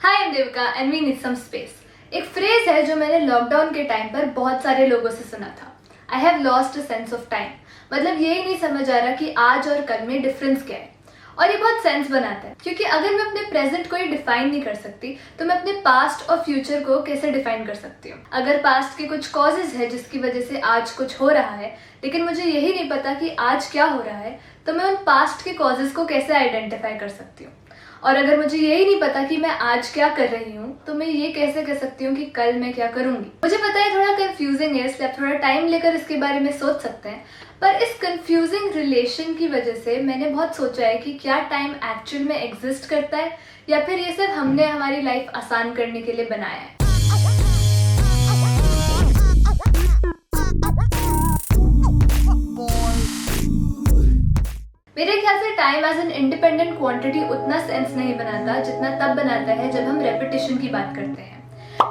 Hi I am Devika and we need some space. एक phrase है जो मैंने लॉकडाउन के टाइम पर बहुत सारे लोगों से सुना था। I have lost a sense of time. मतलब यही नहीं समझ आ रहा कि आज और कल में डिफरेंस क्या है। और ये बहुत सेंस बनाता है क्योंकि अगर मैं अपने प्रेजेंट को ही डिफाइन नहीं कर सकती तो मैं अपने पास्ट और फ्यूचर को कैसे डिफाइन कर सकती हूँ। अगर पास्ट के कुछ कॉजेज है जिसकी वजह से आज कुछ हो रहा है लेकिन मुझे यही नहीं पता कि आज क्या हो रहा है, तो मैं उन पास्ट के कॉजेज को कैसे आइडेंटिफाई कर सकती हूँ। और अगर मुझे यही नहीं पता कि मैं आज क्या कर रही हूँ तो मैं ये कैसे कह सकती हूँ कि कल मैं क्या करूंगी। मुझे पता है थोड़ा कंफ्यूजिंग है, इसलिए आप थोड़ा टाइम लेकर इसके बारे में सोच सकते हैं। पर इस कंफ्यूजिंग रिलेशन की वजह से मैंने बहुत सोचा है कि क्या टाइम एक्चुअल में एग्जिस्ट करता है या फिर ये सिर्फ हमने हमारी लाइफ आसान करने के लिए बनाया है। मेरे ख्याल से time as an independent quantity उतना सेंस नहीं बनाता जितना तब बनाता है जब हम रेपिटेशन की बात करते हैं।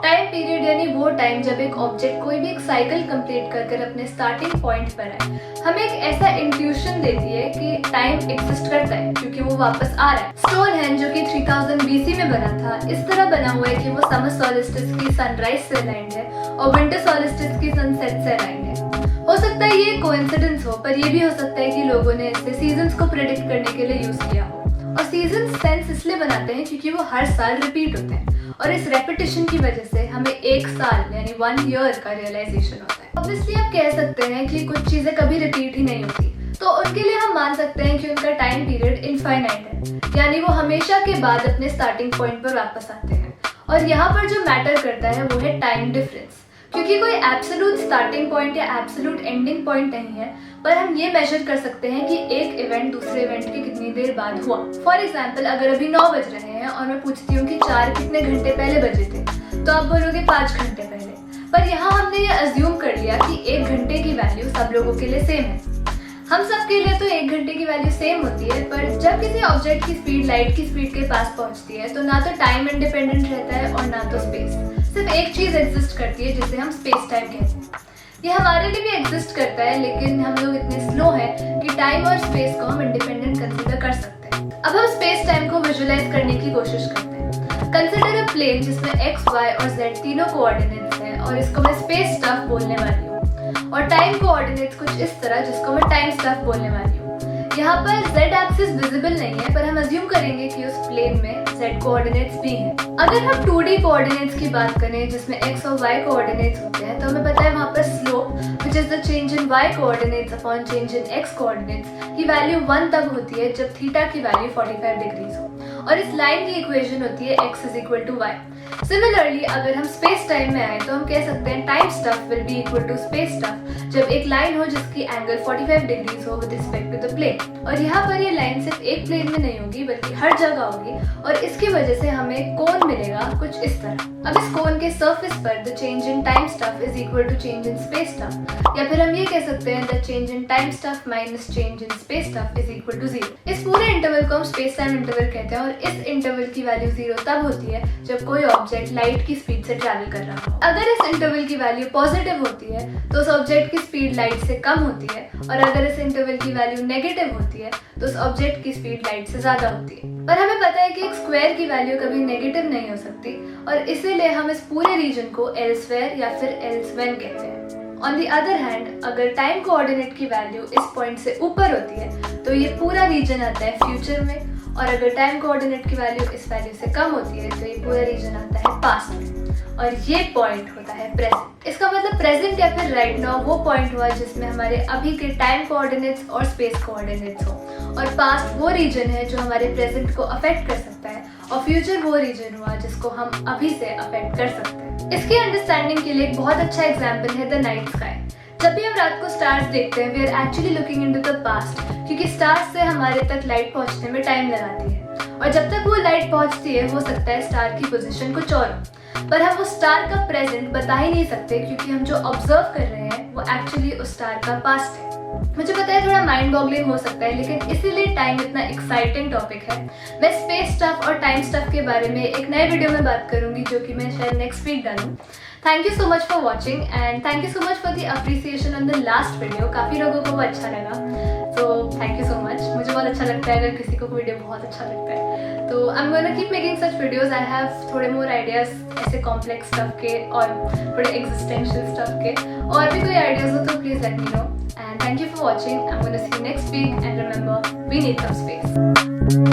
टाइम पीरियड यानी वो टाइम जब एक ऑब्जेक्ट कोई भी एक साइकिल कंप्लीट कर अपने स्टार्टिंग पॉइंट पर आए, हमें एक ऐसा इंट्यूशन देती है कि टाइम एग्जिस्ट करता है क्योंकि वो वापस आ रहा है। स्टोनहेंज जो कि 3000 BC में बना था, इस तरह बना हुआ है कि वो समर सॉलिस्टिस की सनराइज से अलाइंड है और विंटर सॉलिस्टिस की सनसेट से अलाइंड है। हो सकता है ये कोइंसिडेंस हो, पर ये भी हो सकता है कि लोगों ने इसे सीजन्स को प्रेडिक्ट करने के लिए यूज किया हो। और सीजन सेंस इसलिए बनाते हैं क्योंकि वो हर साल रिपीट होते हैं और इस रेपिटेशन की वजह से हमें एक साल यानी 1 ईयर का रियलाइजेशन होता है। ऑब्वियसली आप कह सकते हैं कि कुछ चीजें कभी रिपीट ही नहीं होती, तो उनके लिए हम मान सकते हैं कि उनका टाइम पीरियड इनफाइनाइट है, यानी वो हमेशा के बाद अपने स्टार्टिंग पॉइंट पर वापस आते हैं। और यहाँ पर जो मैटर करता है वो है टाइम डिफरेंस, क्योंकि कोई एब्सोल्यूट स्टार्टिंग पॉइंट या एब्सोल्यूट एंडिंग पॉइंट नहीं है, पर हम ये मेजर कर सकते हैं कि एक इवेंट दूसरे इवेंट के कितनी देर बाद हुआ। फॉर एग्जाम्पल, अगर अभी 9 बज रहे हैं और मैं पूछती हूँ कि 4 कितने घंटे पहले बजे थे, तो आप बोलोगे 5 घंटे पहले। पर यहाँ हमने ये अज्यूम कर लिया कि 1 घंटे की वैल्यू सब लोगों के लिए सेम है। हम सबके लिए तो 1 घंटे की वैल्यू सेम होती है, पर जब किसी ऑब्जेक्ट की स्पीड लाइट की स्पीड के पास पहुंचती है तो ना तो टाइम इंडिपेंडेंट रहता है और ना तो स्पेस। सिर्फ एक चीज एग्जिस्ट करती है जिसे हम स्पेस टाइम कहते हैं। ये हमारे लिए भी एग्जिस्ट करता है, लेकिन हम लोग इतने स्लो हैं कि टाइम और स्पेस को हम इंडिपेंडेंट कंसीडर कर सकते हैं। अब हम स्पेस टाइम को विजुलाइज करने की कोशिश करते हैं। कंसिडर अ प्लेन जिसमें x, y और z तीनों कोऑर्डिनेट्स हैं और इसको मैं स्पेस स्टफ बोलने वाली हूँ, और टाइम कोऑर्डिनेट्स कुछ इस तरह जिसको मैं टाइम स्टफ बोलने वाली हूँ। यहाँ पर z एक्सिस विजिबल नहीं है, पर हम अज्यूम करेंगे कि उस प्लेन में z कोऑर्डिनेट्स भी हैं। अगर हम 2D कोऑर्डिनेट्स की बात करें जिसमें x और y कोऑर्डिनेट्स होते हैं, तो हमें पता है वहाँ पर slope which is the change in y coordinates upon change in x coordinates की वैल्यू 1 तब होती है जब थीटा की वैल्यू 45 डिग्रीज हो, और इस लाइन की इक्वेशन होती है x is equal to y। Similarly अगर हम स्पेस टाइम में आए तो हम कह सकते हैं time stuff will be equal to space stuff जब एक लाइन हो जिसकी एंगल 45 डिग्रीज हो with respect to the plane. और यहाँ पर ये लाइन सिर्फ एक प्लेन में नहीं होगी बल्कि हर जगह होगी, और इसकी वजह से हमें कोन मिलेगा कुछ इस तरह। अब इस कोन के सरफेस पर the change in time stuff is equal to change in space stuff, या फिर हम ये कह सकते हैं the change in time stuff minus change in space stuff is equal to 0। इस पूरे इंटरवल को हम स्पेस टाइम इंटरवल कहते हैं, और इस इंटरवल की वैल्यू 0 तब होती है जब कोई ऑब्जेक्ट लाइट की स्पीड से ट्रैवल कर रहा हो। अगर इस इंटरवल की वैल्यू पॉजिटिव होती है तो उस ऑब्जेक्ट की स्पीड लाइट से कम होती है, और अगर इस इंटरवल की वैल्यू नेगेटिव होती है तो उस ऑब्जेक्ट की स्पीड लाइट से ज्यादा होती है। पर हमें पता है कि एक स्क्वायर की वैल्यू कभी नेगेटिव नहीं हो सकती, और इसीलिए हम इस पूरे रीजन को एल्सवेयर या फिर एल्सवेन कहते हैं। ऑन द अदर हैंड, अगर टाइम कोऑर्डिनेट की वैल्यू इस पॉइंट से ऊपर होती है तो ये पूरा रीजन आता है फ्यूचर में, और अगर टाइम कोऑर्डिनेट की वैल्यू इस वैल्यू से कम होती है तो ये पूरा रीजन आता है पास्ट में, और ये पॉइंट होता है प्रेजेंट। इसका मतलब प्रेजेंट या फिर राइट नाउ वो पॉइंट हुआ जिसमें हमारे अभी के टाइम कोऑर्डिनेट्स और स्पेस कोऑर्डिनेट्स हो, और पास्ट वो रीजन है जो हमारे प्रेजेंट को अफेक्ट कर सकता है, और फ्यूचर वो रीजन हुआ जिसको हम अभी से अफेक्ट कर सकते हैं। इसकी अंडरस्टैंडिंग के लिए एक बहुत अच्छा एग्जाम्पल है द नाइट स्काई। जब भी हम रात को स्टार्स देखते हैं we are actually looking into the past, क्योंकि स्टार्स से हमारे तक लाइट पहुंचने में टाइम लगाती है, और जब तक वो लाइट पहुंचती है हो सकता है स्टार की पोजीशन कुछ और हो। पर हम उस स्टार का प्रेजेंट बता ही नहीं सकते क्योंकि हम जो ऑब्जर्व कर रहे हैं वो एक्चुअली उस स्टार का पास्ट है। मुझे पता है थोड़ा माइंड बॉगलिंग हो सकता है, लेकिन इसीलिए टाइम इतना एक्साइटिंग टॉपिक है। मैं स्पेस स्टफ और टाइम स्टफ के बारे में एक नए वीडियो में बात करूंगी जो कि मैं शायद नेक्स्ट वीक डालूं। Thank you so much for watching and thank you so much for the appreciation on the last video. काफ़ी लोगों को वो अच्छा लगा, तो थैंक यू सो मच। मुझे बहुत अच्छा लगता है अगर किसी को वीडियो बहुत अच्छा लगता है। तो आई am gonna keep making such videos. I have थोड़े मोर आइडियाज ऐसे कॉम्प्लेक्स स्टफ के और थोड़े एग्जिस्टेंशियल स्टफ के, और भी कोई आइडियाज हो तो please let me know. And thank you for watching. I am gonna see you next week and remember, we need some space.